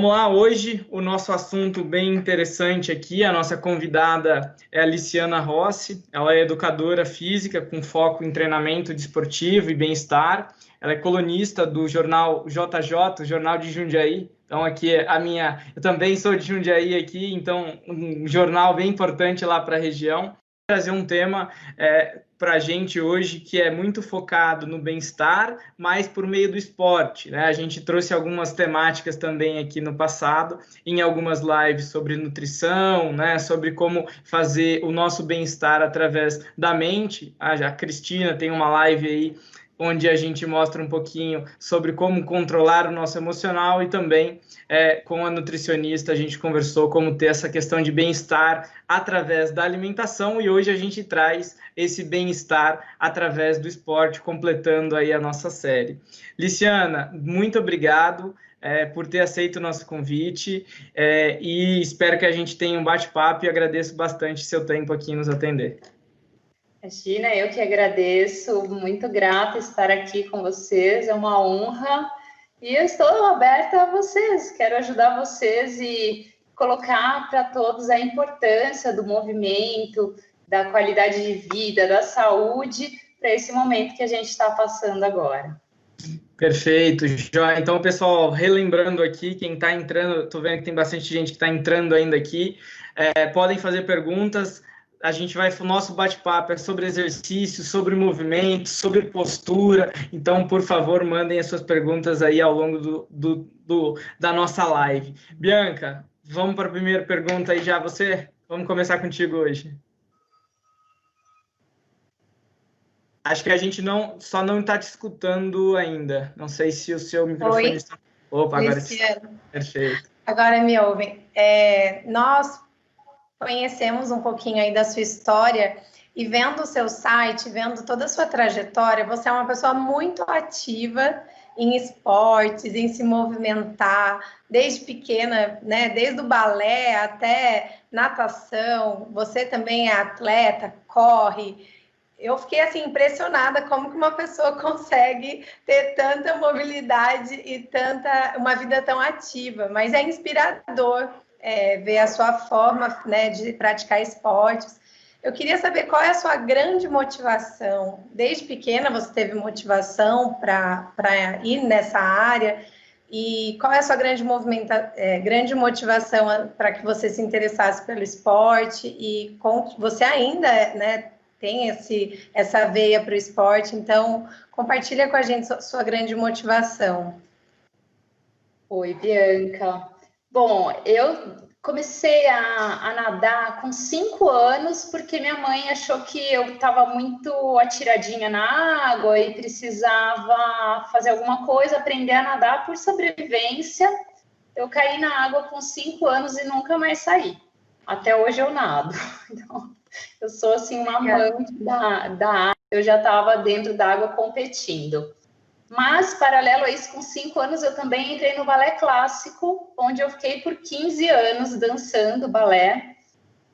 Vamos lá, hoje o nosso assunto bem interessante aqui, a nossa convidada é a Liciana Rossi, ela é educadora física com foco em treinamento desportivo e bem-estar, ela é colunista do jornal JJ, o Jornal de Jundiaí, então aqui é eu também sou de Jundiaí aqui, então um jornal bem importante lá para a região. Trazer um tema para a gente hoje que é muito focado no bem-estar, mas por meio do esporte, né? A gente trouxe algumas temáticas também aqui no passado, em algumas lives sobre nutrição, né? Sobre como fazer o nosso bem-estar através da mente. A Cristina tem uma live aí onde a gente mostra um pouquinho sobre como controlar o nosso emocional e também com a nutricionista a gente conversou como ter essa questão de bem-estar através da alimentação e hoje a gente traz esse bem-estar através do esporte, completando aí a nossa série. Liciana, muito obrigado por ter aceito o nosso convite e espero que a gente tenha um bate-papo e agradeço bastante seu tempo aqui nos atender. Imagina, eu que agradeço, muito grata estar aqui com vocês, é uma honra e eu estou aberta a vocês, quero ajudar vocês e colocar para todos a importância do movimento, da qualidade de vida, da saúde, para esse momento que a gente está passando agora. Perfeito, Jó. Então, pessoal, relembrando aqui, quem está entrando, estou vendo que tem bastante gente que está entrando ainda aqui, podem fazer perguntas. A gente vai, o nosso bate-papo é sobre exercício, sobre movimento, sobre postura. Então, por favor, mandem as suas perguntas aí ao longo da nossa live. Bianca, vamos para a primeira pergunta aí já, você? Vamos começar contigo hoje. Acho que a gente só não está te escutando ainda. Não sei se o seu microfone está... Opa, agora perfeito. Agora me ouvem. Nós conhecemos um pouquinho aí da sua história e vendo o seu site, vendo toda a sua trajetória, você é uma pessoa muito ativa em esportes, em se movimentar, desde pequena, né? Desde o balé até natação. Você também é atleta, corre. Eu fiquei assim impressionada como que uma pessoa consegue ter tanta mobilidade e uma vida tão ativa, mas é inspirador ver a sua forma, né, de praticar esportes. Eu queria saber qual é a sua grande motivação. Desde pequena você teve motivação para ir nessa área e qual é a sua grande motivação para que você se interessasse pelo esporte e você ainda, né, tem essa veia para o esporte, então compartilha com a gente sua grande motivação. Oi, Bianca. Bom, eu comecei a nadar com 5 anos porque minha mãe achou que eu estava muito atiradinha na água e precisava fazer alguma coisa, aprender a nadar por sobrevivência. Eu caí na água com 5 anos e nunca mais saí. Até hoje eu nado. Então, eu sou, assim, uma amante da água. Eu já estava dentro da água competindo. Mas, paralelo a isso, com 5 anos, eu também entrei no balé clássico, onde eu fiquei por 15 anos dançando balé.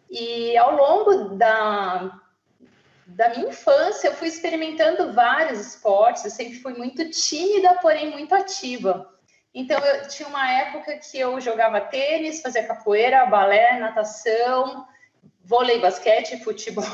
E ao longo da minha infância, eu fui experimentando vários esportes. Eu sempre fui muito tímida, porém muito ativa. Então, eu tinha uma época que eu jogava tênis, fazia capoeira, balé, natação, vôlei, basquete, futebol,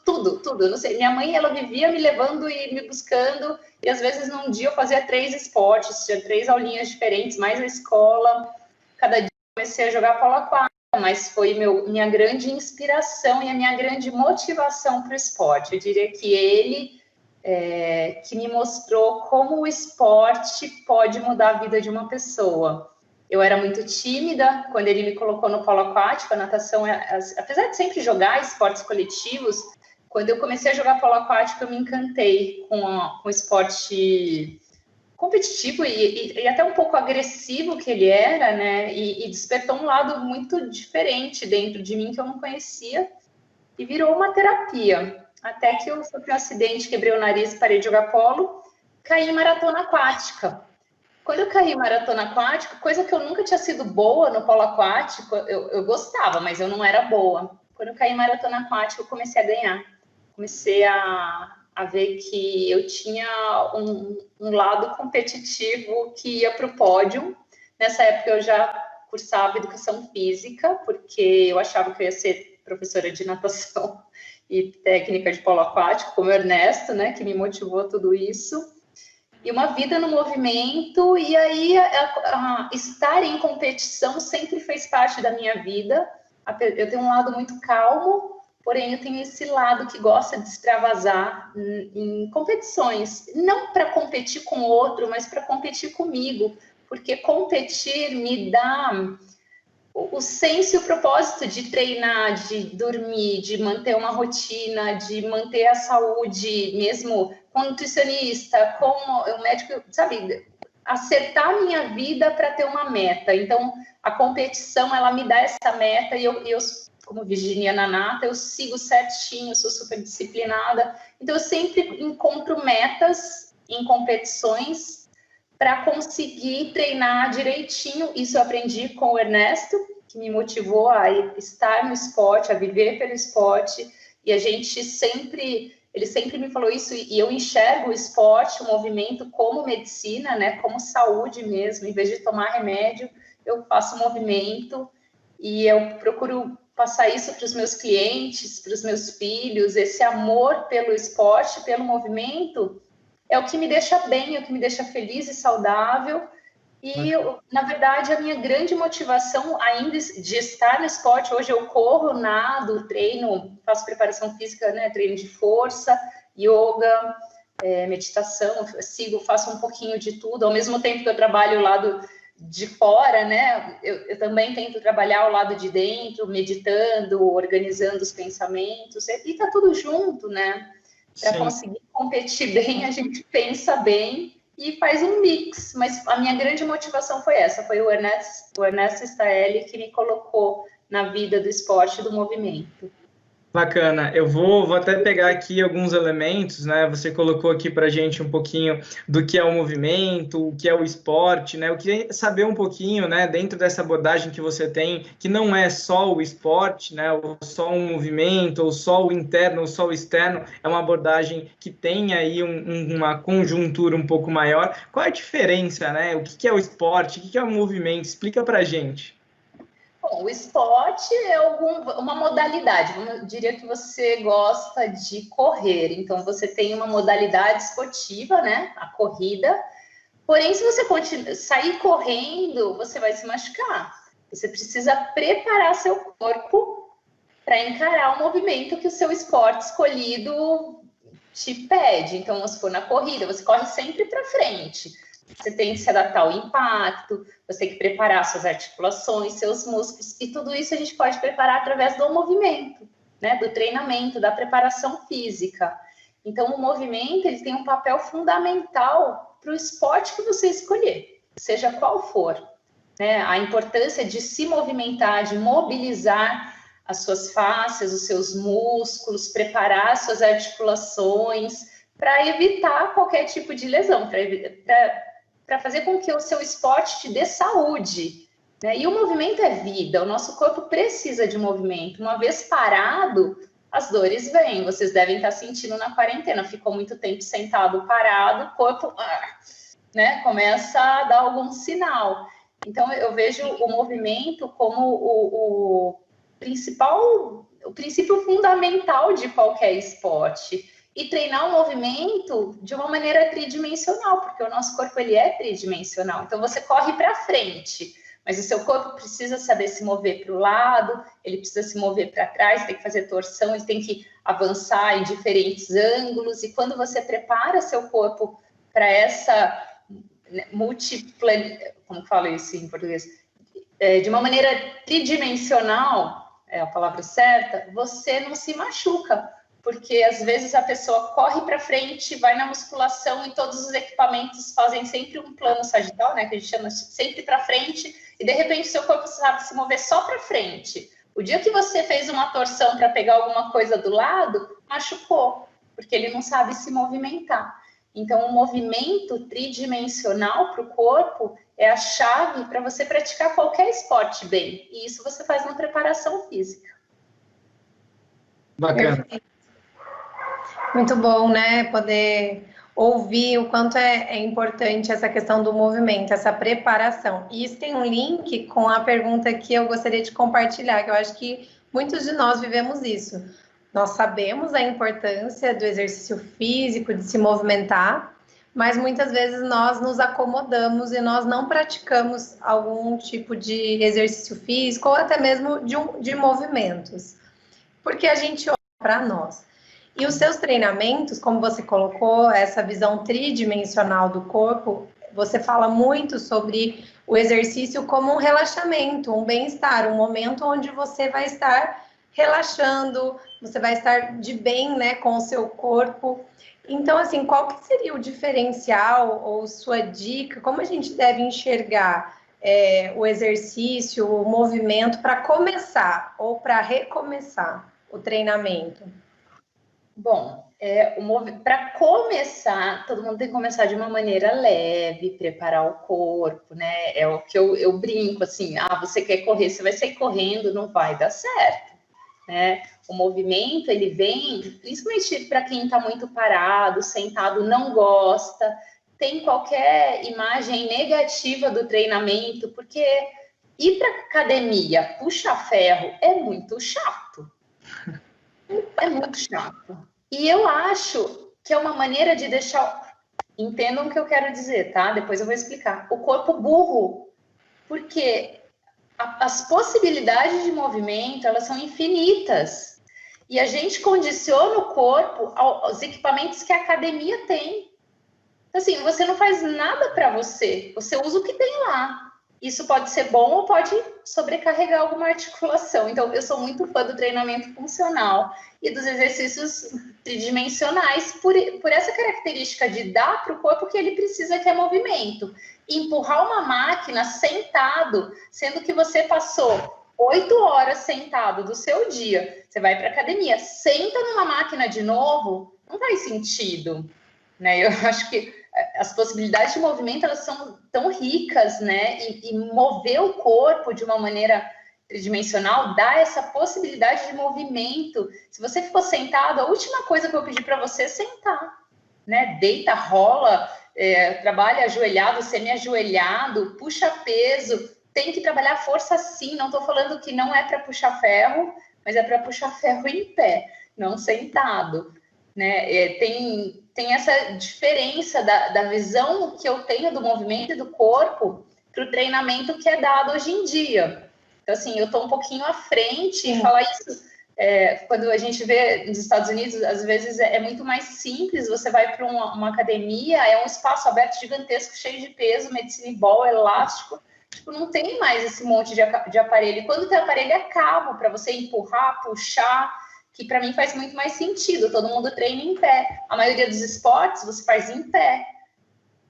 tudo. Eu não sei. Minha mãe, ela vivia me levando e me buscando, e às vezes num dia eu fazia 3 esportes, tinha 3 aulinhas diferentes, mais a escola. Cada dia eu comecei a jogar polo aquático, mas foi minha grande inspiração e a minha grande motivação para o esporte. Eu diria que ele que me mostrou como o esporte pode mudar a vida de uma pessoa. Eu era muito tímida quando ele me colocou no polo aquático, a natação, apesar de sempre jogar esportes coletivos, quando eu comecei a jogar polo aquático, eu me encantei com o esporte competitivo e até um pouco agressivo que ele era, né? E despertou um lado muito diferente dentro de mim que eu não conhecia e virou uma terapia. Até que eu sofri um acidente, quebrei o nariz, parei de jogar polo, caí em maratona aquática. Quando eu caí em maratona aquática, coisa que eu nunca tinha sido boa no polo aquático, eu gostava, mas eu não era boa. Quando eu caí em maratona aquática, eu comecei a ganhar. Comecei a ver que eu tinha um lado competitivo que ia para o pódio. Nessa época eu já cursava educação física, porque eu achava que eu ia ser professora de natação e técnica de polo aquático, como o Ernesto, né, que me motivou a tudo isso. E uma vida no movimento, e aí estar em competição sempre fez parte da minha vida. Eu tenho um lado muito calmo, porém eu tenho esse lado que gosta de extravasar em competições, não para competir com o outro, mas para competir comigo, porque competir me dá o senso e o propósito de treinar, de dormir, de manter uma rotina, de manter a saúde, mesmo com nutricionista, com o médico, sabe, acertar a minha vida para ter uma meta. Então, a competição, ela me dá essa meta e eu como virginiana nata, eu sigo certinho, sou super disciplinada. Então, eu sempre encontro metas em competições para conseguir treinar direitinho. Isso eu aprendi com o Ernesto, que me motivou a estar no esporte, a viver pelo esporte. E ele sempre me falou isso, e eu enxergo o esporte, o movimento como medicina, né, como saúde mesmo. Em vez de tomar remédio, eu faço movimento e eu procuro passar isso para os meus clientes, para os meus filhos. Esse amor pelo esporte, pelo movimento, é o que me deixa bem, é o que me deixa feliz e saudável. E, na verdade, a minha grande motivação ainda de estar no esporte, hoje eu corro, nado, treino, faço preparação física, né, treino de força, yoga, meditação, faço um pouquinho de tudo, ao mesmo tempo que eu trabalho o lado de fora, né, eu também tento trabalhar ao lado de dentro, meditando, organizando os pensamentos, e tá tudo junto, né? Para conseguir competir bem, a gente pensa bem e faz um mix. Mas a minha grande motivação foi essa, foi o Ernesto Staeli que me colocou na vida do esporte e do movimento. Bacana, eu vou até pegar aqui alguns elementos, né? Você colocou aqui para a gente um pouquinho do que é o movimento, o que é o esporte, né? Eu queria saber um pouquinho, né, dentro dessa abordagem que você tem, que não é só o esporte, né, ou só um movimento, ou só o interno, ou só o externo, é uma abordagem que tem aí uma conjuntura um pouco maior. Qual é a diferença, né? O que é o esporte, o que é o movimento? Explica para a gente. Bom, o esporte é uma modalidade. Eu diria que você gosta de correr, então você tem uma modalidade esportiva, né? A corrida. Porém, se você sair correndo, você vai se machucar. Você precisa preparar seu corpo para encarar o movimento que o seu esporte escolhido te pede. Então, se for na corrida, você corre sempre para frente. Você tem que se adaptar ao impacto, você tem que preparar suas articulações, seus músculos, e tudo isso a gente pode preparar através do movimento, né? Do treinamento, da preparação física. Então, o movimento ele tem um papel fundamental para o esporte que você escolher, seja qual for, né? A importância de se movimentar, de mobilizar as suas fáscias, os seus músculos, preparar suas articulações para evitar qualquer tipo de lesão, para fazer com que o seu esporte te dê saúde, né? E o movimento é vida, o nosso corpo precisa de movimento. Uma vez parado, as dores vêm. Vocês devem estar sentindo na quarentena, ficou muito tempo sentado, parado, o corpo, né, começa a dar algum sinal. Então, eu vejo o movimento como o princípio fundamental de qualquer esporte. E treinar o movimento de uma maneira tridimensional, porque o nosso corpo ele é tridimensional. Então, você corre para frente, mas o seu corpo precisa saber se mover para o lado, ele precisa se mover para trás, tem que fazer torção, ele tem que avançar em diferentes ângulos. E quando você prepara seu corpo para essa múltipla, como falo isso em português? De uma maneira tridimensional, é a palavra certa, você não se machuca. Porque às vezes a pessoa corre para frente, vai na musculação e todos os equipamentos fazem sempre um plano sagital, né? Que a gente chama sempre para frente, e de repente seu corpo sabe se mover só para frente. O dia que você fez uma torção para pegar alguma coisa do lado, machucou, porque ele não sabe se movimentar. Então, o movimento tridimensional para o corpo é a chave para você praticar qualquer esporte bem. E isso você faz na preparação física. Bacana. Muito bom, né? Poder ouvir o quanto é importante essa questão do movimento, essa preparação. E isso tem um link com a pergunta que eu gostaria de compartilhar, que eu acho que muitos de nós vivemos isso. Nós sabemos a importância do exercício físico, de se movimentar, mas muitas vezes nós nos acomodamos e nós não praticamos algum tipo de exercício físico ou até mesmo de movimentos, porque a gente olha para nós. E os seus treinamentos, como você colocou, essa visão tridimensional do corpo, você fala muito sobre o exercício como um relaxamento, um bem-estar, um momento onde você vai estar relaxando, você vai estar de bem, né, com o seu corpo. Então, assim, qual que seria o diferencial ou sua dica? Como a gente deve enxergar o exercício, o movimento para começar ou para recomeçar o treinamento? Bom, para começar, todo mundo tem que começar de uma maneira leve, preparar o corpo, né? É o que eu brinco, assim, você quer correr, você vai sair correndo, não vai dar certo, né? O movimento, ele vem, principalmente para quem está muito parado, sentado, não gosta, tem qualquer imagem negativa do treinamento, porque ir para academia, puxar ferro, é muito chato. É muito chato. E eu acho que é uma maneira de deixar... Entendam o que eu quero dizer, tá? Depois eu vou explicar. O corpo burro. Porque as possibilidades de movimento, elas são infinitas. E a gente condiciona o corpo aos equipamentos que a academia tem. Então, assim, você não faz nada para você. Você usa o que tem lá. Isso pode ser bom ou pode sobrecarregar alguma articulação. Então, eu sou muito fã do treinamento funcional e dos exercícios tridimensionais por essa característica de dar para o corpo o que ele precisa, que é movimento. Empurrar uma máquina sentado, sendo que você passou 8 horas sentado do seu dia, você vai para a academia, senta numa máquina de novo, não faz sentido, né? Eu acho que as possibilidades de movimento, elas são tão ricas, né? E mover o corpo de uma maneira tridimensional dá essa possibilidade de movimento. Se você ficou sentado, a última coisa que eu pedi para você é sentar, né? Deita, rola, trabalha ajoelhado, semi-ajoelhado, puxa peso. Tem que trabalhar força sim. Não estou falando que não é para puxar ferro, mas é para puxar ferro em pé, não sentado, né? Tem essa diferença da visão que eu tenho do movimento e do corpo para o treinamento que é dado hoje em dia. Então, assim, eu estou um pouquinho à frente em falar isso. Quando a gente vê nos Estados Unidos, às vezes é muito mais simples. Você vai para uma academia, é um espaço aberto gigantesco, cheio de peso, medicine ball, elástico. Tipo, não tem mais esse monte de aparelho. E quando tem aparelho, é cabo para você empurrar, puxar, que para mim faz muito mais sentido. Todo mundo treina em pé. A maioria dos esportes você faz em pé.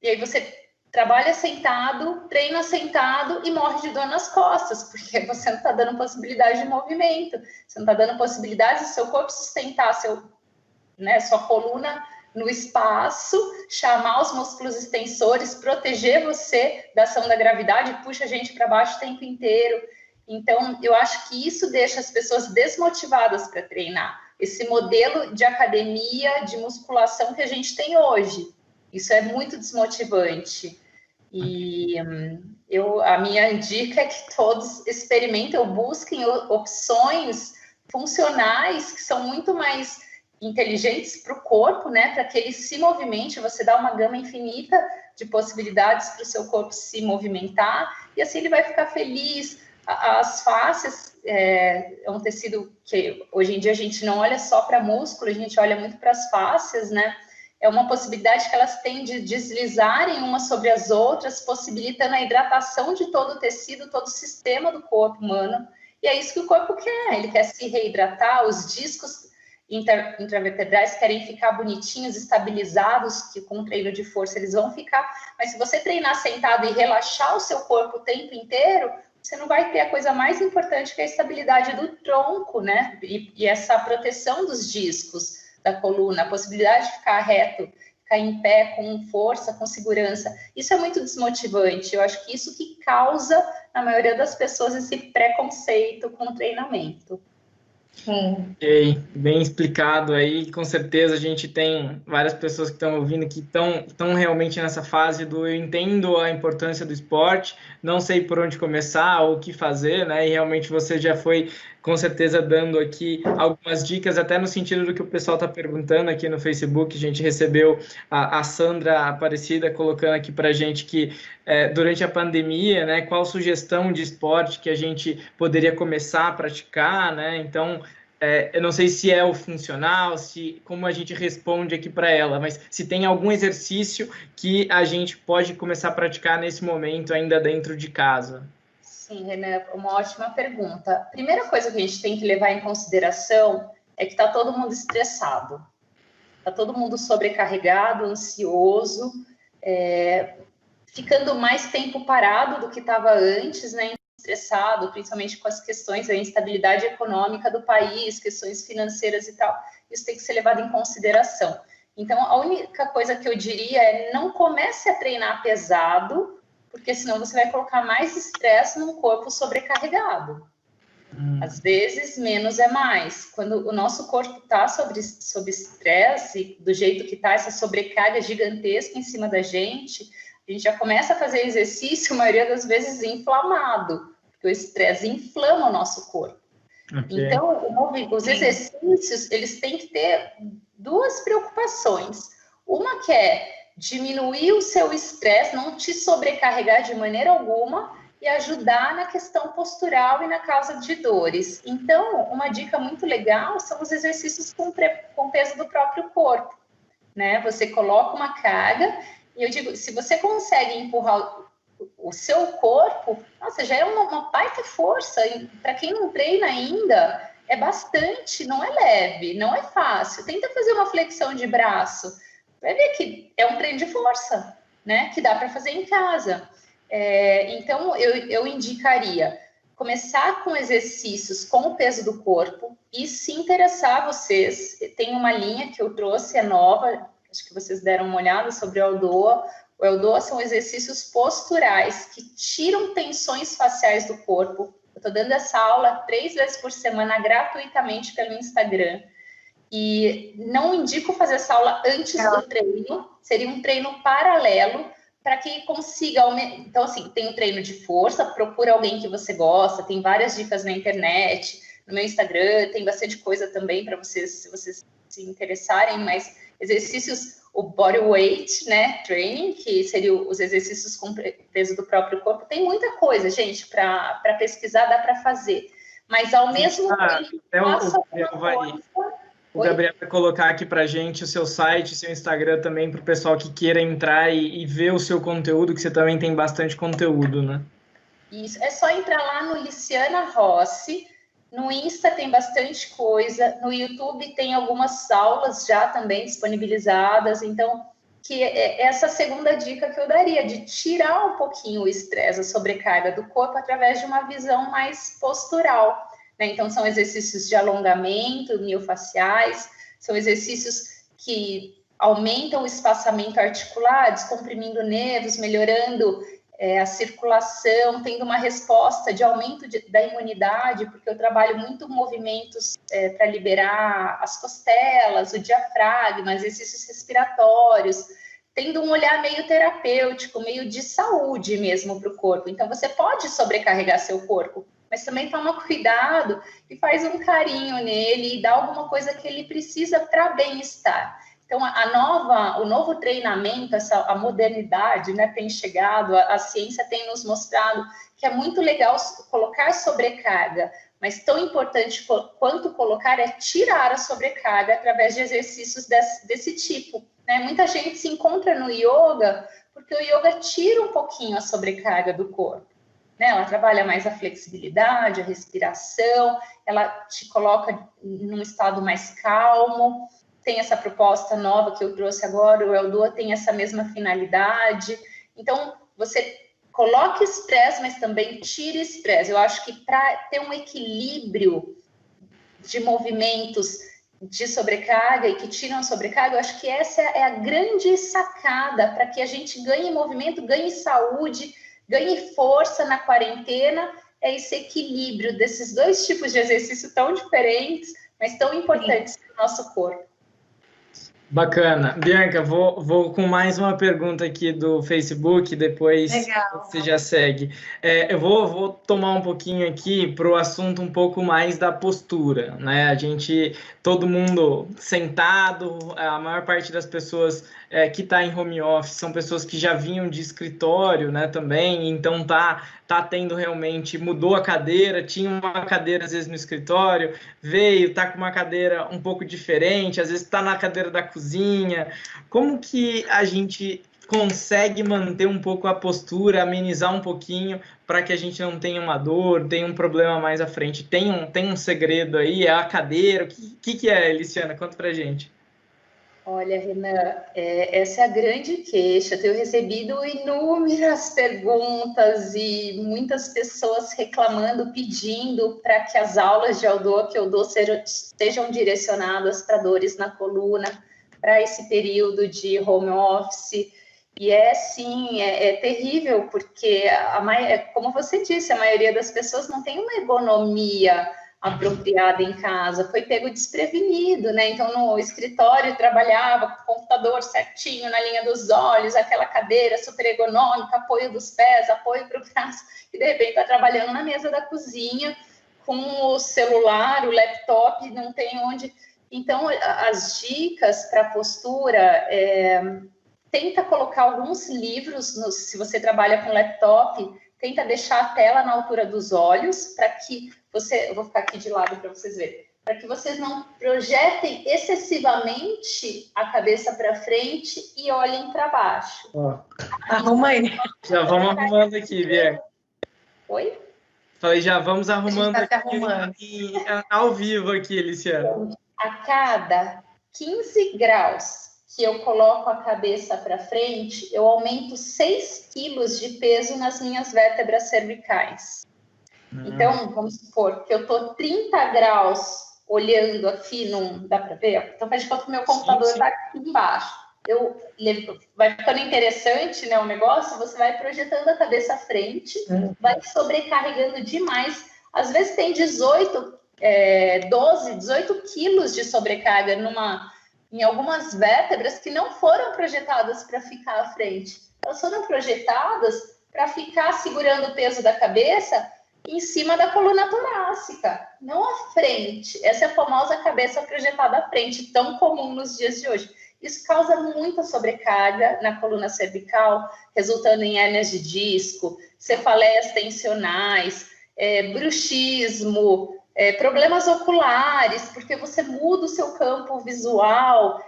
E aí você trabalha sentado, treina sentado e morre de dor nas costas, porque você não está dando possibilidade de movimento, você não está dando possibilidade do seu corpo sustentar sua coluna no espaço, chamar os músculos extensores, proteger você da ação da gravidade, puxa a gente para baixo o tempo inteiro. Então, eu acho que isso deixa as pessoas desmotivadas para treinar. Esse modelo de academia, de musculação que a gente tem hoje. Isso é muito desmotivante. E a minha dica é que todos experimentem ou busquem opções funcionais que são muito mais inteligentes para o corpo, né? Para que ele se movimente, você dá uma gama infinita de possibilidades para o seu corpo se movimentar, e assim ele vai ficar feliz. As fáscias é um tecido que hoje em dia a gente não olha só para músculo, a gente olha muito para as fáscias, né? É uma possibilidade que elas têm de deslizarem umas sobre as outras, possibilitando a hidratação de todo o tecido, todo o sistema do corpo humano. E é isso que o corpo quer, ele quer se reidratar, os discos intravertebrais querem ficar bonitinhos, estabilizados, que com treino de força eles vão ficar. Mas se você treinar sentado e relaxar o seu corpo o tempo inteiro, você não vai ter a coisa mais importante, que é a estabilidade do tronco, né? E essa proteção dos discos da coluna, a possibilidade de ficar reto, ficar em pé com força, com segurança. Isso é muito desmotivante. Eu acho que isso que causa, na maioria das pessoas, esse preconceito com o treinamento. Ok, bem explicado aí. Com certeza a gente tem várias pessoas que estão ouvindo que estão realmente nessa fase do eu entendo a importância do esporte, não sei por onde começar ou o que fazer, né? E realmente você já foi com certeza dando aqui algumas dicas, até no sentido do que o pessoal está perguntando aqui no Facebook. A gente recebeu a Sandra Aparecida colocando aqui para a gente que durante a pandemia, né, qual sugestão de esporte que a gente poderia começar a praticar, né? Então, eu não sei se é o funcional, se como a gente responde aqui para ela, mas se tem algum exercício que a gente pode começar a praticar nesse momento ainda dentro de casa. Sim, Renan, uma ótima pergunta. Primeira coisa que a gente tem que levar em consideração é que está todo mundo estressado, está todo mundo sobrecarregado, ansioso, ficando mais tempo parado do que estava antes, né? Estressado, principalmente com as questões da instabilidade econômica do país, questões financeiras e tal. Isso tem que ser levado em consideração. Então, a única coisa que eu diria é não comece a treinar pesado, porque senão você vai colocar mais estresse num corpo sobrecarregado. Às vezes, menos é mais. Quando o nosso corpo está sob estresse, do jeito que está, essa sobrecarga gigantesca em cima da gente, a gente já começa a fazer exercício, a maioria das vezes, inflamado, porque o estresse inflama o nosso corpo. Okay. Então, os exercícios, eles têm que ter duas preocupações. Uma que é diminuir o seu estresse, não te sobrecarregar de maneira alguma e ajudar na questão postural e na causa de dores. Então, uma dica muito legal são os exercícios com peso do próprio corpo, né? Você coloca uma carga e eu digo, se você consegue empurrar o seu corpo, nossa, já é uma baita força. Para quem não treina ainda, é bastante, não é leve, não é fácil. Tenta fazer uma flexão de braço, vai ver que é um treino de força, né? Que dá para fazer em casa. Então, eu indicaria começar com exercícios com o peso do corpo e se interessar vocês. Tem uma linha que eu trouxe, é nova, acho que vocês deram uma olhada sobre o Eldoa. O Eldoa são exercícios posturais que tiram tensões faciais do corpo. Eu estou dando essa aula 3 vezes por semana gratuitamente pelo Instagram. E não indico fazer essa aula antes do treino, seria um treino paralelo para que consiga aumentar. Então, assim, tem um treino de força, procura alguém que você gosta, tem várias dicas na internet, no meu Instagram, tem bastante coisa também para vocês, se vocês se interessarem, mas exercícios, o body weight, né, training, que seria os exercícios com peso do próprio corpo, tem muita coisa, gente, para pesquisar, dá para fazer. Mas, ao mesmo tempo, faça alguma coisa. O Gabriel vai colocar aqui para a gente o seu site, seu Instagram também, para o pessoal que queira entrar e ver o seu conteúdo, que você também tem bastante conteúdo, né? Isso, é só entrar lá no Liciana Rossi, no Insta tem bastante coisa, no YouTube tem algumas aulas já também disponibilizadas, então, que é essa segunda dica que eu daria, de tirar um pouquinho o estresse, a sobrecarga do corpo, através de uma visão mais postural. Então, são exercícios de alongamento, miofaciais, são exercícios que aumentam o espaçamento articular, descomprimindo nervos, melhorando a circulação, tendo uma resposta de aumento da imunidade, porque eu trabalho muito movimentos para liberar as costelas, o diafragma, exercícios respiratórios, tendo um olhar meio terapêutico, meio de saúde mesmo para o corpo. Então, você pode sobrecarregar seu corpo, mas também toma cuidado e faz um carinho nele e dá alguma coisa que ele precisa para bem-estar. Então, o novo treinamento, a modernidade, né, tem chegado, a ciência tem nos mostrado que é muito legal colocar sobrecarga, mas tão importante quanto colocar é tirar a sobrecarga através de exercícios desse tipo, né? Muita gente se encontra no yoga porque o yoga tira um pouquinho a sobrecarga do corpo. Né? Ela trabalha mais a flexibilidade, a respiração, ela te coloca num estado mais calmo. Tem essa proposta nova que eu trouxe agora, o Eldoa tem essa mesma finalidade. Então, você coloca estresse, mas também tira estresse. Eu acho que para ter um equilíbrio de movimentos de sobrecarga e que tiram a sobrecarga, eu acho que essa é a grande sacada para que a gente ganhe movimento, ganhe saúde, ganhe força na quarentena, é esse equilíbrio desses dois tipos de exercício tão diferentes, mas tão importantes para o nosso corpo. Bacana. Bianca, vou com mais uma pergunta aqui do Facebook, depois você já segue. Eu vou tomar um pouquinho aqui para o assunto um pouco mais da postura, né? Todo mundo sentado, a maior parte das pessoas que está em home office são pessoas que já vinham de escritório, né, também, então tá tendo realmente, mudou a cadeira, tinha uma cadeira às vezes no escritório, tá com uma cadeira um pouco diferente, às vezes está na cadeira da cozinha. Como que a gente consegue manter um pouco a postura, amenizar um pouquinho para que a gente não tenha uma dor, tenha um problema mais à frente? Tem um segredo aí? É a cadeira? O que é, Liciana? Conta pra gente. Olha, Renan, essa é a grande queixa. Eu tenho recebido inúmeras perguntas e muitas pessoas reclamando, pedindo para que as aulas de Aldoa que eu dou sejam direcionadas para dores na coluna, para esse período de home office. E sim, é terrível, porque, como você disse, a maioria das pessoas não tem uma ergonomia apropriada em casa, foi pego desprevenido, né? Então, no escritório, trabalhava com o computador certinho, na linha dos olhos, aquela cadeira super ergonômica, apoio dos pés, apoio para o braço, e de repente está trabalhando na mesa da cozinha, com o celular, o laptop, não tem onde... Então, as dicas para postura, tenta colocar alguns livros, se você trabalha com laptop, tenta deixar a tela na altura dos olhos, para que eu vou ficar aqui de lado para vocês verem, para que vocês não projetem excessivamente a cabeça para frente e olhem para baixo. Arruma aí. Já vamos arrumando aqui, Bianca. Oi? Falei, já vamos arrumando aqui ao vivo aqui, Liciana. A cada 15 graus que eu coloco a cabeça para frente, eu aumento 6 quilos de peso nas minhas vértebras cervicais. Então, vamos supor que eu estou 30 graus olhando aqui, não dá para ver? Então, faz de conta que o meu computador está aqui embaixo. Vai ficando interessante, né, o negócio, você vai projetando a cabeça à frente, vai sobrecarregando demais. Às vezes tem 18 quilos de sobrecarga em algumas vértebras que não foram projetadas para ficar à frente. Elas foram projetadas para ficar segurando o peso da cabeça em cima da coluna torácica, não à frente. Essa é a famosa cabeça projetada à frente, tão comum nos dias de hoje. Isso causa muita sobrecarga na coluna cervical, resultando em hérnias de disco, cefaleias tensionais, bruxismo, problemas oculares, porque você muda o seu campo visual,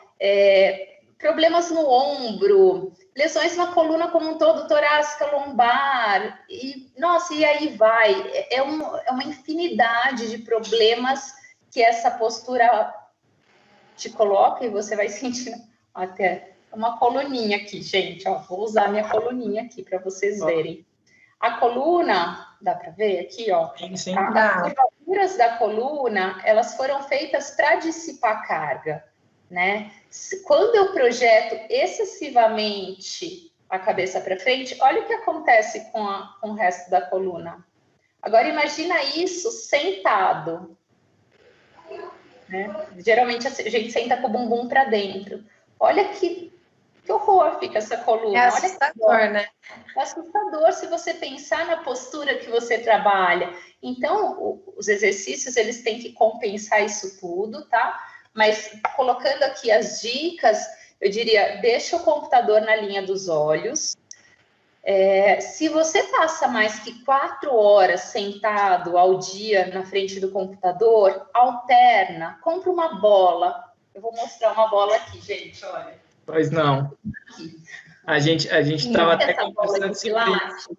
problemas no ombro, lesões na coluna como um todo, torácica, lombar, e aí vai. É uma infinidade de problemas que essa postura te coloca e você vai sentindo até uma coluninha aqui, gente, ó, vou usar minha coluninha aqui para vocês verem. A coluna, dá para ver aqui, ó? Sim. As curvaturas da coluna, elas foram feitas para dissipar carga, né? Quando eu projeto excessivamente a cabeça para frente, olha o que acontece com o resto da coluna. Agora, imagina isso sentado, né? Geralmente a gente senta com o bumbum para dentro. Olha que horror fica essa coluna. É assustador, né? É assustador se você pensar na postura que você trabalha. Então, os exercícios, eles têm que compensar isso tudo, tá? Mas colocando aqui as dicas, eu diria, deixa o computador na linha dos olhos. Se você passa mais que 4 horas sentado ao dia na frente do computador, alterna, compra uma bola. Eu vou mostrar uma bola aqui, gente, olha. Pois não. A gente estava até conversando sobre isso.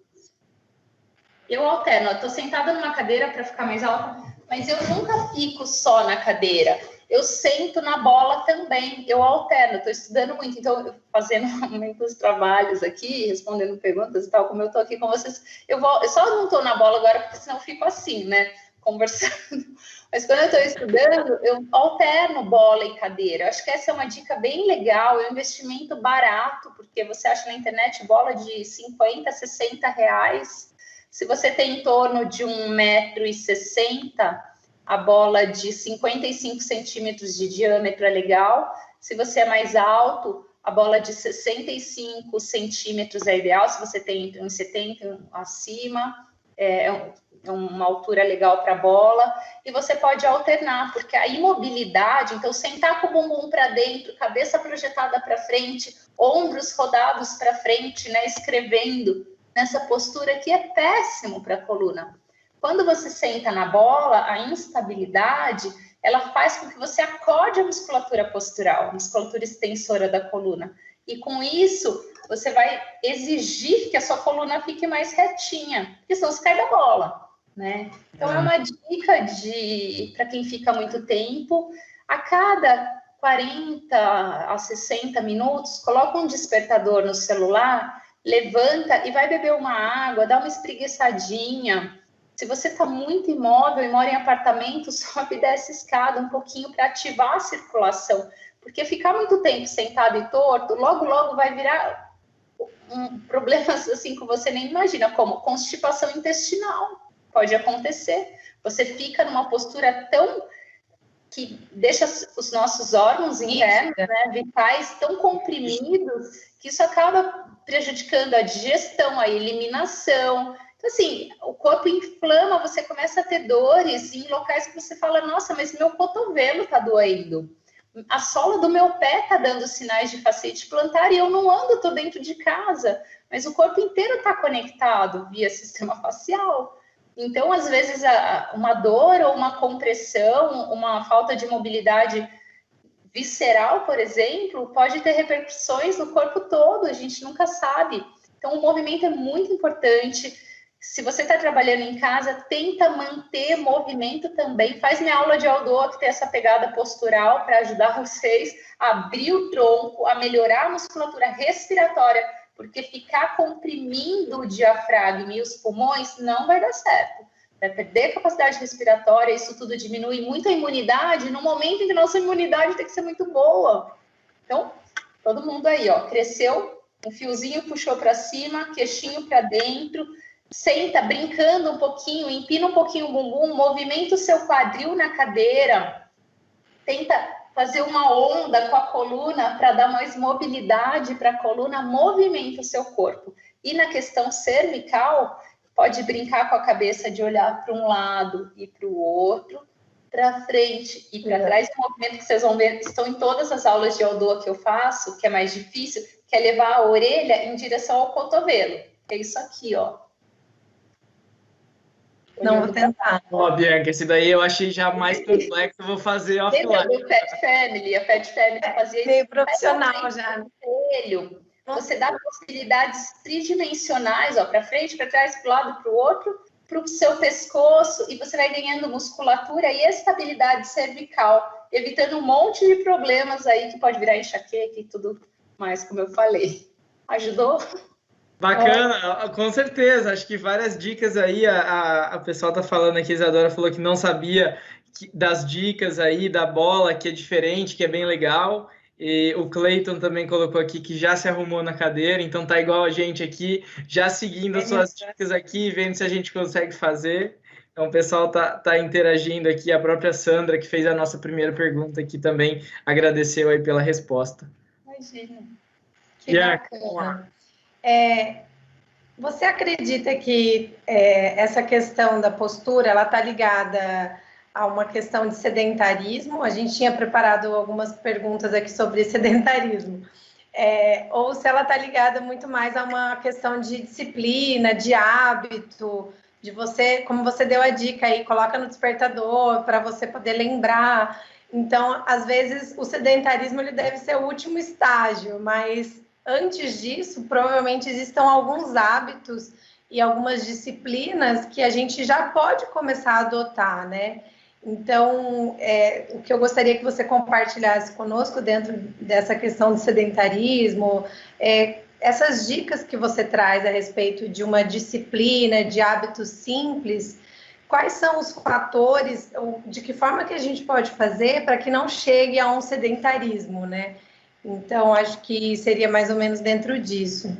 Eu alterno, eu estou sentada numa cadeira para ficar mais alta, mas eu nunca fico só na cadeira. Eu sento na bola também, eu alterno, estou estudando muito, então fazendo muitos trabalhos aqui, respondendo perguntas e tal, como eu estou aqui com vocês, eu só não estou na bola agora, porque senão eu fico assim, né, conversando. Mas quando eu estou estudando, eu alterno bola e cadeira. Eu acho que essa é uma dica bem legal, é um investimento barato, porque você acha na internet bola de 50, 60 reais, Se você tem em torno de 1,60 m, a bola de 55 centímetros de diâmetro é legal. Se você é mais alto, a bola de 65 centímetros é ideal. Se você tem 1,70 acima, é uma altura legal para a bola. E você pode alternar, porque a imobilidade, então sentar com o bumbum para dentro, cabeça projetada para frente, ombros rodados para frente, né, escrevendo nessa postura aqui, é péssimo para a coluna. Quando você senta na bola, a instabilidade, ela faz com que você acorde a musculatura postural, a musculatura extensora da coluna. E com isso, você vai exigir que a sua coluna fique mais retinha, porque senão você cai da bola, né? Então, é uma dica para quem fica muito tempo, a cada 40 a 60 minutos, coloca um despertador no celular, levanta e vai beber uma água, dá uma espreguiçadinha. Se você está muito imóvel e mora em apartamento, sobe e desce escada um pouquinho para ativar a circulação. Porque ficar muito tempo sentado e torto, logo, logo vai virar problemas assim que você nem imagina, como constipação intestinal. Pode acontecer. Você fica numa postura tão que deixa os nossos órgãos internos, né, vitais, tão comprimidos, que isso acaba prejudicando a digestão, a eliminação. Então, assim, o corpo inflama, você começa a ter dores em locais que você fala, nossa, mas meu cotovelo tá doendo. A sola do meu pé tá dando sinais de fasciite plantar e eu não ando, tô dentro de casa. Mas o corpo inteiro tá conectado via sistema facial. Então, às vezes, uma dor ou uma compressão, uma falta de mobilidade visceral, por exemplo, pode ter repercussões no corpo todo, a gente nunca sabe. Então, o movimento é muito importante. Se você está trabalhando em casa, tenta manter movimento também. Faz minha aula de Aldoa, que tem essa pegada postural para ajudar vocês a abrir o tronco, a melhorar a musculatura respiratória, porque ficar comprimindo o diafragma e os pulmões não vai dar certo. Vai perder a capacidade respiratória, isso tudo diminui muito a imunidade, no momento em que nossa imunidade tem que ser muito boa. Então, todo mundo aí, ó, cresceu, um fiozinho puxou para cima, queixinho para dentro, senta brincando um pouquinho, empina um pouquinho o bumbum, movimenta o seu quadril na cadeira, tenta fazer uma onda com a coluna para dar mais mobilidade para a coluna, movimenta o seu corpo. E na questão cervical, pode brincar com a cabeça de olhar para um lado e para o outro, para frente e para trás. O movimento que vocês vão ver estão em todas as aulas de Aldoa que eu faço, que é mais difícil, que é levar a orelha em direção ao cotovelo. É isso aqui, ó. Não vou tentar. Ó, Bianca, esse daí eu achei já mais complexo, eu vou fazer offline. Lembra do Pet Family? A Pet Family fazia isso. Meio profissional já. Você dá possibilidades tridimensionais, ó, para frente, para trás, para o lado, para o outro, para o seu pescoço, e você vai ganhando musculatura e estabilidade cervical, evitando um monte de problemas aí que pode virar enxaqueca e tudo mais, como eu falei. Ajudou? Bacana, com certeza. Acho que várias dicas aí. A pessoa tá falando aqui, a Isadora falou que não sabia das dicas aí da bola, que é diferente, que é bem legal. E o Cleiton também colocou aqui que já se arrumou na cadeira, então tá igual a gente aqui, já seguindo as suas dicas aqui, vendo se a gente consegue fazer. Então o pessoal tá interagindo aqui. A própria Sandra, que fez a nossa primeira pergunta aqui, também agradeceu aí pela resposta. Imagina. Que bacana. Você acredita que essa questão da postura, ela está ligada a uma questão de sedentarismo? A gente tinha preparado algumas perguntas aqui sobre sedentarismo. Ou se ela está ligada muito mais a uma questão de disciplina, de hábito, de você, como você deu a dica aí, coloca no despertador para você poder lembrar. Então, às vezes, o sedentarismo ele deve ser o último estágio, mas antes disso, provavelmente existam alguns hábitos e algumas disciplinas que a gente já pode começar a adotar, né? Então, o que eu gostaria que você compartilhasse conosco dentro dessa questão do sedentarismo, essas dicas que você traz a respeito de uma disciplina, de hábitos simples, quais são os fatores, de que forma que a gente pode fazer para que não chegue a um sedentarismo, né? Então, acho que seria mais ou menos dentro disso.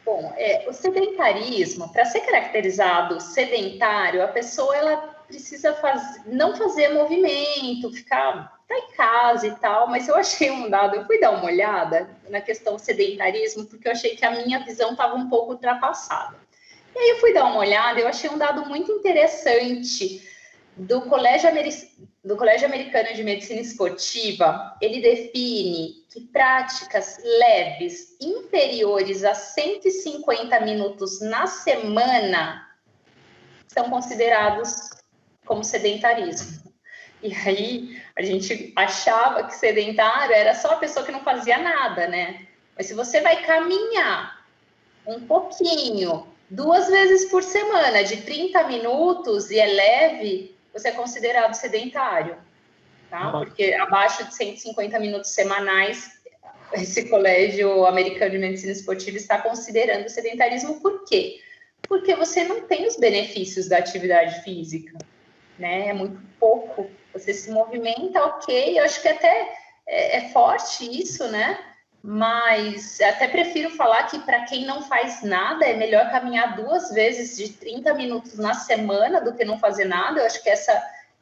Bom, o sedentarismo, para ser caracterizado sedentário, a pessoa ela precisa não fazer movimento, ficar em casa e tal, mas eu achei um dado, eu fui dar uma olhada na questão sedentarismo, porque eu achei que a minha visão estava um pouco ultrapassada. E aí eu fui dar uma olhada, eu achei um dado muito interessante do Colégio Americano de Medicina Esportiva. Ele define que práticas leves inferiores a 150 minutos na semana são considerados como sedentarismo. E aí a gente achava que sedentário era só a pessoa que não fazia nada, né? Mas se você vai caminhar um pouquinho, 2 vezes por semana, de 30 minutos, e é leve, você é considerado sedentário, tá? Porque abaixo de 150 minutos semanais, esse Colégio Americano de Medicina Esportiva está considerando sedentarismo. Por quê? Porque você não tem os benefícios da atividade física, né? É muito pouco. Você se movimenta, ok, eu acho que até é forte isso, né? Mas até prefiro falar que para quem não faz nada, é melhor caminhar 2 vezes de 30 minutos na semana do que não fazer nada. Eu acho que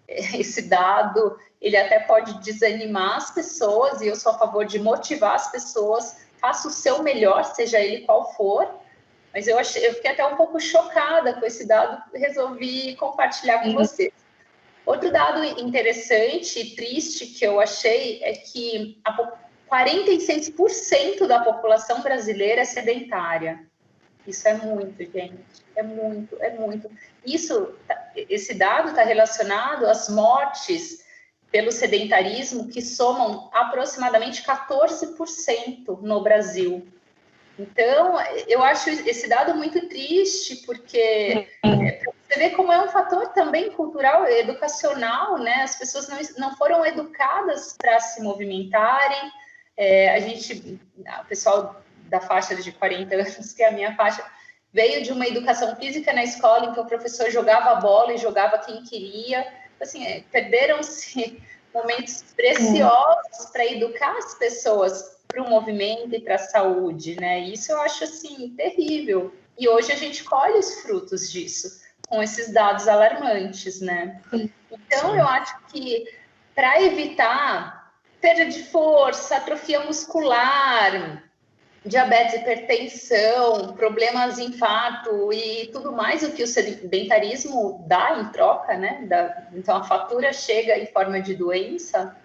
esse dado, ele até pode desanimar as pessoas, e eu sou a favor de motivar as pessoas. Faça o seu melhor, seja ele qual for. Mas eu fiquei até um pouco chocada com esse dado, resolvi compartilhar com você. Outro dado interessante e triste que eu achei é que 46% da população brasileira é sedentária. Isso é muito, gente. É muito, é muito. Esse dado está relacionado às mortes pelo sedentarismo, que somam aproximadamente 14% no Brasil. Então, eu acho esse dado muito triste, porque você vê como é um fator também cultural, educacional, né? As pessoas não foram educadas para se movimentarem. O pessoal da faixa de 40 anos, que é a minha faixa, veio de uma educação física na escola em que o professor jogava a bola e jogava quem queria. Assim, perderam-se momentos preciosos para educar as pessoas para o movimento e para a saúde, né? Isso eu acho, assim, terrível. E hoje a gente colhe os frutos disso, com esses dados alarmantes, né? Então, eu acho que para evitar perda de força, atrofia muscular, diabetes, hipertensão, problemas, infarto e tudo mais o que o sedentarismo dá em troca, né? Então, a fatura chega em forma de doença.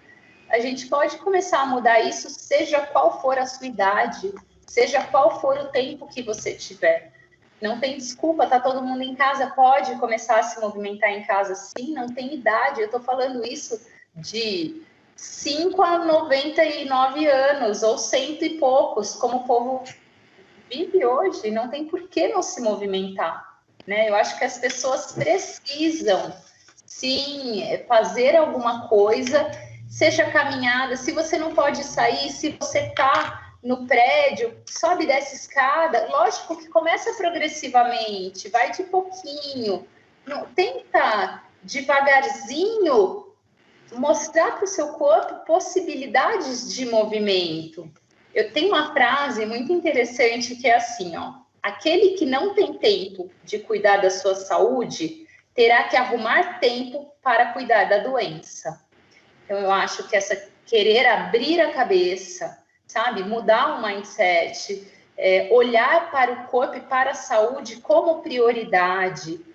A gente pode começar a mudar isso, seja qual for a sua idade, seja qual for o tempo que você tiver. Não tem desculpa, tá todo mundo em casa, pode começar a se movimentar em casa, sim, não tem idade. Eu tô falando isso de 5 a 99 anos, ou 100 e poucos, como o povo vive hoje, não tem por que não se movimentar, né? Eu acho que as pessoas precisam, sim, fazer alguma coisa, seja caminhada. Se você não pode sair, se você está no prédio, sobe e desce escada, lógico que começa progressivamente, vai de pouquinho, tenta devagarzinho mostrar para o seu corpo possibilidades de movimento. Eu tenho uma frase muito interessante que é assim, ó: aquele que não tem tempo de cuidar da sua saúde terá que arrumar tempo para cuidar da doença. Então, eu acho que querer abrir a cabeça, sabe, mudar o mindset, olhar para o corpo e para a saúde como prioridade,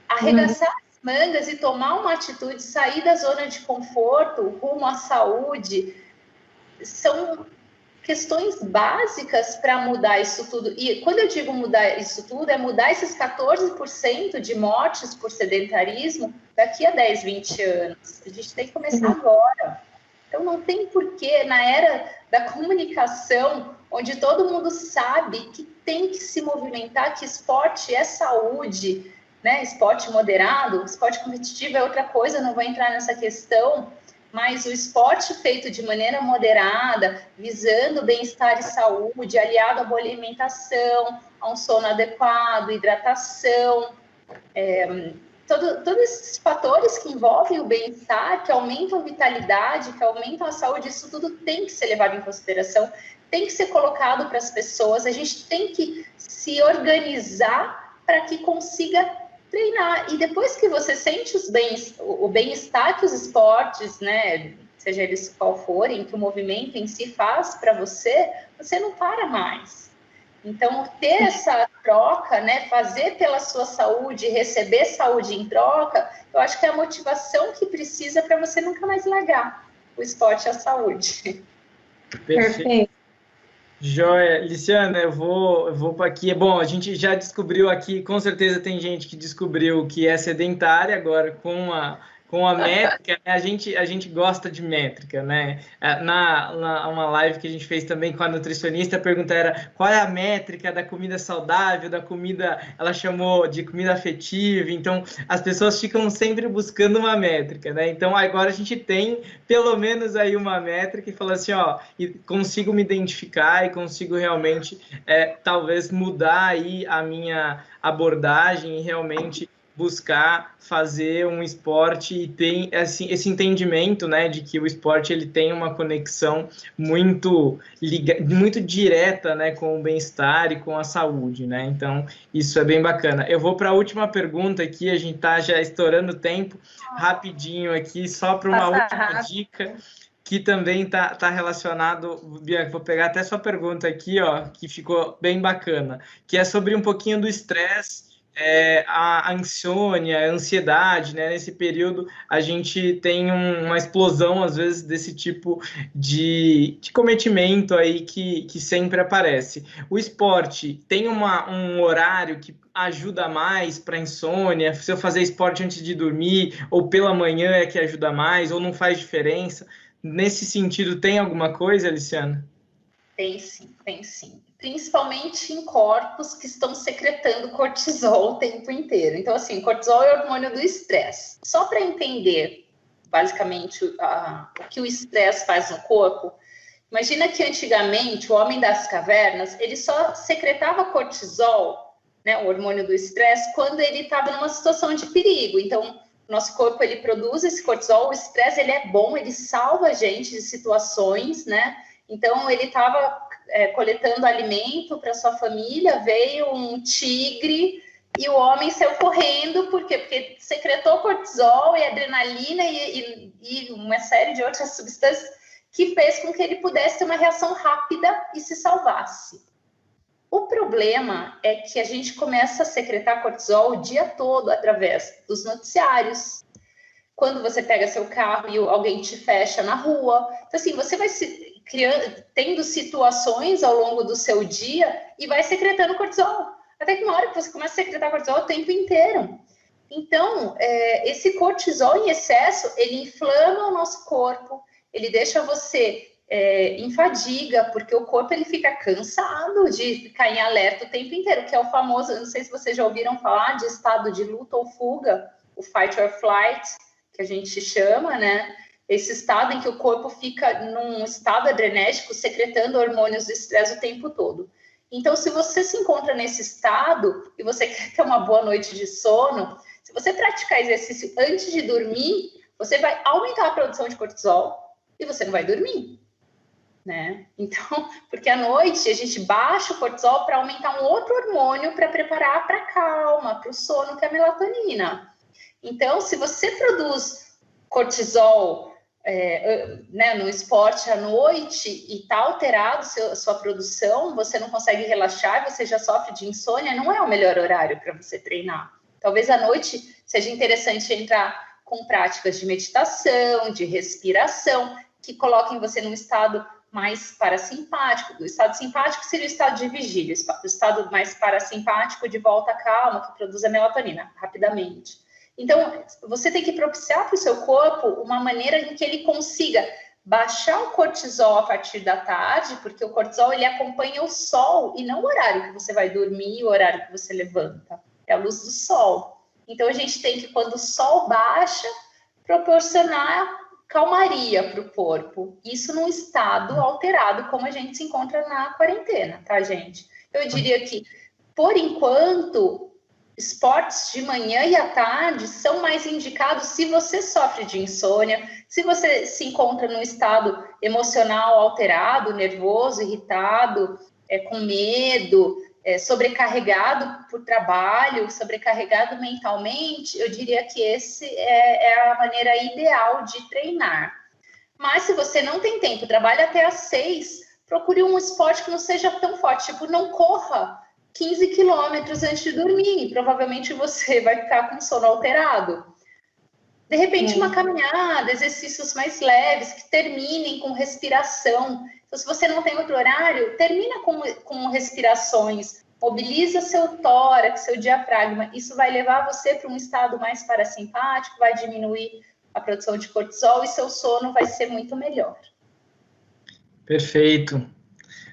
arregaçar as mangas e tomar uma atitude, sair da zona de conforto rumo à saúde, são questões básicas para mudar isso tudo. E quando eu digo mudar isso tudo, é mudar esses 14% de mortes por sedentarismo daqui a 10, 20 anos. A gente tem que começar agora. Então, não tem porquê, na era da comunicação, onde todo mundo sabe que tem que se movimentar, que esporte é saúde, né? Esporte moderado, esporte competitivo é outra coisa, não vou entrar nessa questão, mas o esporte feito de maneira moderada, visando bem-estar e saúde, aliado à boa alimentação, a um sono adequado, hidratação, todos esses fatores que envolvem o bem-estar, que aumentam a vitalidade, que aumentam a saúde, isso tudo tem que ser levado em consideração, tem que ser colocado para as pessoas, a gente tem que se organizar para que consiga treinar. E depois que você sente o bem-estar que os esportes, né, seja eles qual forem, que o movimento em si faz para você, você não para mais. Então, ter essa troca, né, fazer pela sua saúde, receber saúde em troca, eu acho que é a motivação que precisa para você nunca mais largar o esporte e a saúde. Perfeito. Joia. Liciana, eu vou para aqui. Bom, a gente já descobriu aqui, com certeza tem gente que descobriu que é sedentária agora com a métrica, né? A gente gosta de métrica, né? Uma live que a gente fez também com a nutricionista, a pergunta era qual é a métrica da comida saudável, da comida, ela chamou de comida afetiva, então as pessoas ficam sempre buscando uma métrica, né? Então agora a gente tem pelo menos aí uma métrica e fala assim, ó, e consigo me identificar e consigo realmente talvez mudar aí a minha abordagem e realmente buscar fazer um esporte e tem esse entendimento, né, de que o esporte ele tem uma conexão muito direta, né, com o bem-estar e com a saúde, né? Então isso é bem bacana. Eu vou para a última pergunta aqui, a gente tá já estourando o tempo, rapidinho aqui, só para uma última dica que também tá relacionado, Bianca, vou pegar até sua pergunta aqui, ó, que ficou bem bacana, que é sobre um pouquinho do estresse, a insônia, a ansiedade, né? Nesse período a gente tem uma explosão, às vezes, desse tipo de cometimento aí que sempre aparece. O esporte tem um horário que ajuda mais para insônia? Se eu fazer esporte antes de dormir ou pela manhã é que ajuda mais ou não faz diferença? Nesse sentido, tem alguma coisa, Aliciana? Tem sim, tem sim. Principalmente em corpos que estão secretando cortisol o tempo inteiro. Então, assim, cortisol é o hormônio do estresse. Só para entender, basicamente, o que o estresse faz no corpo, imagina que antigamente o homem das cavernas, ele só secretava cortisol, né, o hormônio do estresse, quando ele estava numa situação de perigo. Então, nosso corpo, ele produz esse cortisol, o estresse, ele é bom, ele salva a gente de situações, né? Então, ele estava coletando alimento para sua família, veio um tigre e o homem saiu correndo, por quê? Porque secretou cortisol e adrenalina e uma série de outras substâncias que fez com que ele pudesse ter uma reação rápida e se salvasse. O problema é que a gente começa a secretar cortisol o dia todo através dos noticiários. Quando você pega seu carro e alguém te fecha na rua. Então, assim, você vai tendo situações ao longo do seu dia e vai secretando cortisol. Até que uma hora que você começa a secretar cortisol o tempo inteiro. Então, esse cortisol em excesso, ele inflama o nosso corpo, ele deixa você em fadiga, porque o corpo ele fica cansado de ficar em alerta o tempo inteiro, que é o famoso, não sei se vocês já ouviram falar de estado de luta ou fuga, o fight or flight, que a gente chama, né? Esse estado em que o corpo fica num estado adrenérgico, secretando hormônios do estresse o tempo todo. Então, se você se encontra nesse estado e você quer ter uma boa noite de sono, se você praticar exercício antes de dormir, você vai aumentar a produção de cortisol e você não vai dormir, né? Então, porque à noite a gente baixa o cortisol para aumentar um outro hormônio para preparar para a calma, para o sono, que é a melatonina. Então, se você produz cortisol né, no esporte à noite e está alterado sua produção, você não consegue relaxar, você já sofre de insônia, não é o melhor horário para você treinar. Talvez à noite seja interessante entrar com práticas de meditação, de respiração, que coloquem você num estado mais parasimpático. O estado simpático seria o estado de vigília, o estado mais parasimpático de volta à calma, que produz a melatonina rapidamente. Então, você tem que propiciar para o seu corpo uma maneira em que ele consiga baixar o cortisol a partir da tarde, porque o cortisol ele acompanha o sol e não o horário que você vai dormir, o horário que você levanta. É a luz do sol. Então, a gente tem que, quando o sol baixa, proporcionar calmaria para o corpo. Isso num estado alterado, como a gente se encontra na quarentena, tá, gente? Eu diria que, por enquanto, Esportes de manhã e à tarde são mais indicados se você sofre de insônia, se você se encontra num estado emocional alterado, nervoso, irritado, com medo, sobrecarregado por trabalho, sobrecarregado mentalmente, eu diria que esse é a maneira ideal de treinar. Mas se você não tem tempo, trabalha até às 6, procure um esporte que não seja tão forte, tipo, não corra 15 quilômetros antes de dormir, e provavelmente você vai ficar com sono alterado. De repente, uma caminhada, exercícios mais leves, que terminem com respiração. Então, se você não tem outro horário, termina com respirações, mobiliza seu tórax, seu diafragma. Isso vai levar você para um estado mais parasimpático, vai diminuir a produção de cortisol e seu sono vai ser muito melhor. Perfeito.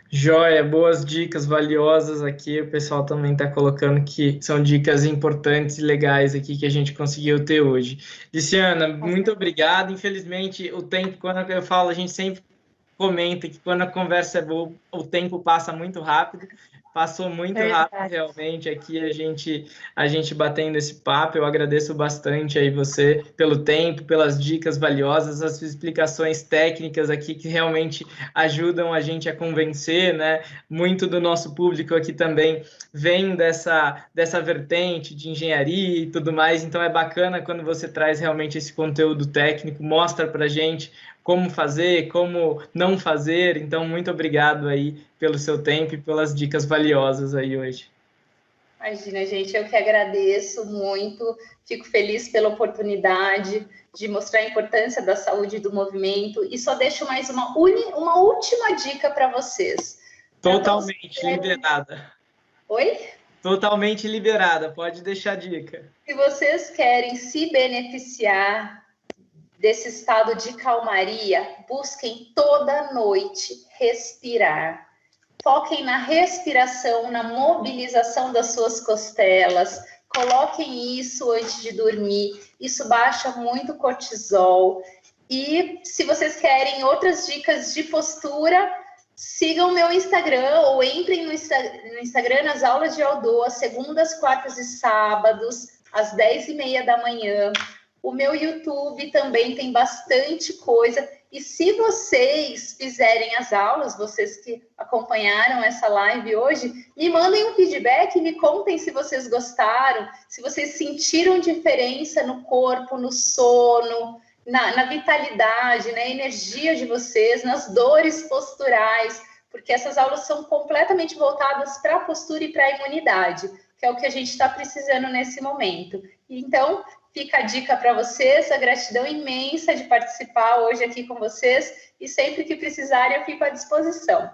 Joia, boas dicas valiosas aqui. O pessoal também está colocando que são dicas importantes e legais aqui que a gente conseguiu ter hoje. Liciana, muito obrigado. Infelizmente, o tempo, quando eu falo, a gente sempre comenta que quando a conversa é boa, o tempo passa muito rápido. Passou muito rápido, realmente, aqui a gente batendo esse papo. Eu agradeço bastante aí você pelo tempo, pelas dicas valiosas, as explicações técnicas aqui que realmente ajudam a gente a convencer, né? Muito do nosso público aqui também vem dessa vertente de engenharia e tudo mais, então é bacana quando você traz realmente esse conteúdo técnico, mostra pra gente como fazer, como não fazer. Então, muito obrigado aí pelo seu tempo e pelas dicas valiosas aí hoje. Imagina, gente, eu que agradeço muito, fico feliz pela oportunidade de mostrar a importância da saúde e do movimento, e só deixo mais uma última dica para vocês. Totalmente liberada. Oi? Totalmente liberada, pode deixar a dica. Se vocês querem se beneficiar desse estado de calmaria, busquem toda noite respirar. Foquem na respiração, na mobilização das suas costelas. Coloquem isso antes de dormir. Isso baixa muito o cortisol. E se vocês querem outras dicas de postura, sigam meu Instagram ou entrem no Instagram nas aulas de Aldoa, segundas, quartas e sábados, às 10h30 da manhã. O meu YouTube também tem bastante coisa. E se vocês fizerem as aulas, vocês que acompanharam essa live hoje, me mandem um feedback e me contem se vocês gostaram, se vocês sentiram diferença no corpo, no sono, na vitalidade, na energia de vocês, nas dores posturais, porque essas aulas são completamente voltadas para a postura e para a imunidade, que é o que a gente está precisando nesse momento. Então, fica a dica para vocês, a gratidão imensa de participar hoje aqui com vocês, e sempre que precisarem eu fico à disposição.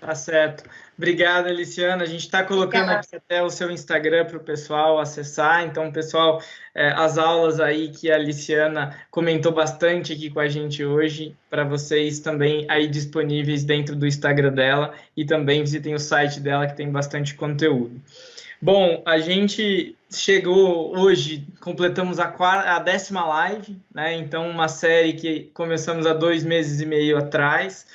Tá certo. Obrigado, Liciana. A gente está colocando aqui até o seu Instagram para o pessoal acessar. Então, pessoal, as aulas aí que a Liciana comentou bastante aqui com a gente hoje, para vocês também aí disponíveis dentro do Instagram dela, e também visitem o site dela que tem bastante conteúdo. Bom, a gente chegou hoje, completamos a 10ª live, né? Então, uma série que começamos há 2 meses e meio atrás,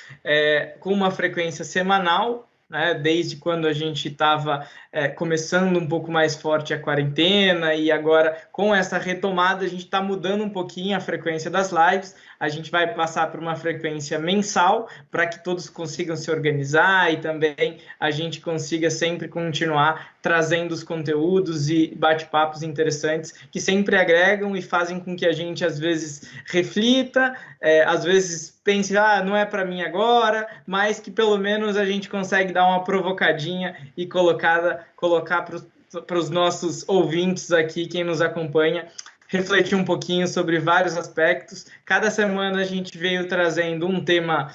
com uma frequência semanal, né? Desde quando a gente estava começando um pouco mais forte a quarentena, e agora com essa retomada a gente está mudando um pouquinho a frequência das lives. A gente vai passar por uma frequência mensal para que todos consigam se organizar e também a gente consiga sempre continuar trazendo os conteúdos e bate-papos interessantes que sempre agregam e fazem com que a gente às vezes reflita, às vezes pense, não é para mim agora, mas que pelo menos a gente consegue dar uma provocadinha e colocar para os nossos ouvintes aqui, quem nos acompanha, refletir um pouquinho sobre vários aspectos. Cada semana a gente veio trazendo um tema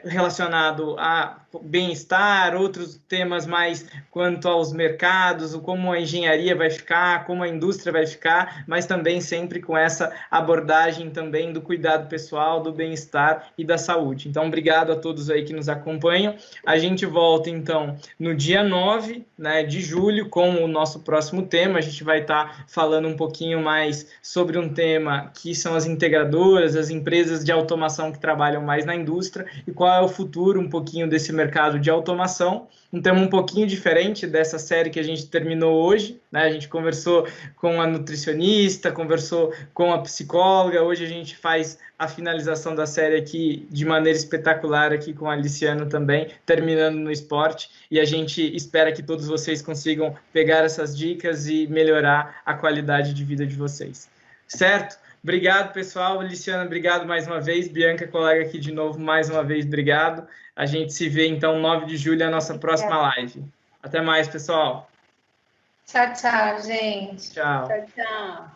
relacionado a bem-estar, outros temas mais quanto aos mercados, como a engenharia vai ficar, como a indústria vai ficar, mas também sempre com essa abordagem também do cuidado pessoal, do bem-estar e da saúde. Então, obrigado a todos aí que nos acompanham. A gente volta, então, no dia 9, né, de julho, com o nosso próximo tema. A gente vai estar falando um pouquinho mais sobre um tema que são as integradoras, as empresas de automação que trabalham mais na indústria, e qual é o futuro um pouquinho desse mercado de automação, um tema um pouquinho diferente dessa série que a gente terminou hoje, né? A gente conversou com a nutricionista, conversou com a psicóloga, hoje a gente faz a finalização da série aqui de maneira espetacular aqui com a Aliciana também, terminando no esporte, e a gente espera que todos vocês consigam pegar essas dicas e melhorar a qualidade de vida de vocês. Certo? Obrigado, pessoal. Aliciana, obrigado mais uma vez. Bianca, colega aqui de novo, mais uma vez, obrigado. A gente se vê, então, 9 de julho, a nossa próxima live. Até mais, pessoal. Tchau, tchau, gente. Tchau. Tchau, tchau.